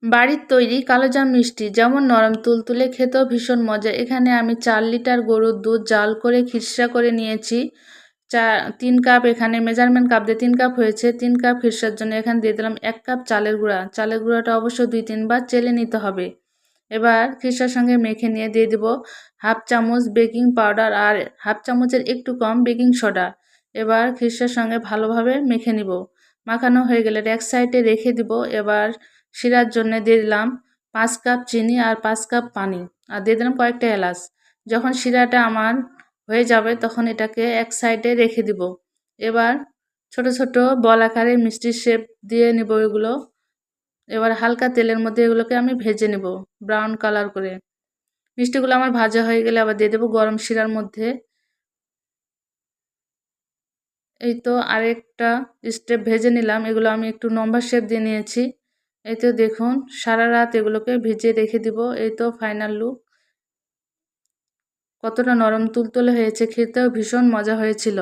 বাড়ির তৈরি কালোজাম মিষ্টি যেমন নরম তুলতুলে, খেতেও ভীষণ মজা। এখানে আমি 4 লিটার গরুর দুধ জাল করে খিরসা করে নিয়েছি। 3 কাপ, এখানে মেজারমেন্ট কাপ দিয়ে 3 কাপ হয়েছে। 3 কাপ খিরসার জন্য এখানে দিয়ে দিলাম 1 কাপ চালের গুঁড়া। চালের গুঁড়াটা অবশ্য 2-3 বার চেলে নিতে হবে। এবার খিরসার সঙ্গে মেখে নিয়ে দিয়ে দিব হাফ চামচ বেকিং পাউডার আর হাফ চামচের একটু কম বেকিং সোডা। এবার খিরসার সঙ্গে ভালোভাবে মেখে নিব। মাখানো হয়ে গেলে এক সাইডে রেখে দিব। এবার শিরার জন্য দিয়ে দিলাম 5 কাপ চিনি আর 5 কাপ পানি, আর দিয়ে দিলাম কয়েকটা এলাচ। যখন শিরাটা আমার হয়ে যাবে তখন এটাকে এক সাইডে রেখে দিব। এবার ছোট ছোট বল আকারে মিষ্টির শেপ দিয়ে নিব এগুলো। এবার হালকা তেলের মধ্যে এগুলোকে আমি ভেজে নেব ব্রাউন কালার করে। মিষ্টিগুলো আমার ভাজা হয়ে গেলে আবার দিয়ে দেবো গরম শিরার মধ্যে। এই তো আরেকটা স্টেপ ভেজে নিলাম। এগুলো আমি একটু লম্বা শেপ দিয়ে নিয়েছি। এই তো দেখুন, সারা রাত এগুলোকে ভিজিয়ে রেখে দিব। এই তো ফাইনাল লুক। কতটা নরম তুলতুলে হয়েছে, খেতেও ভীষণ মজা হয়েছিল।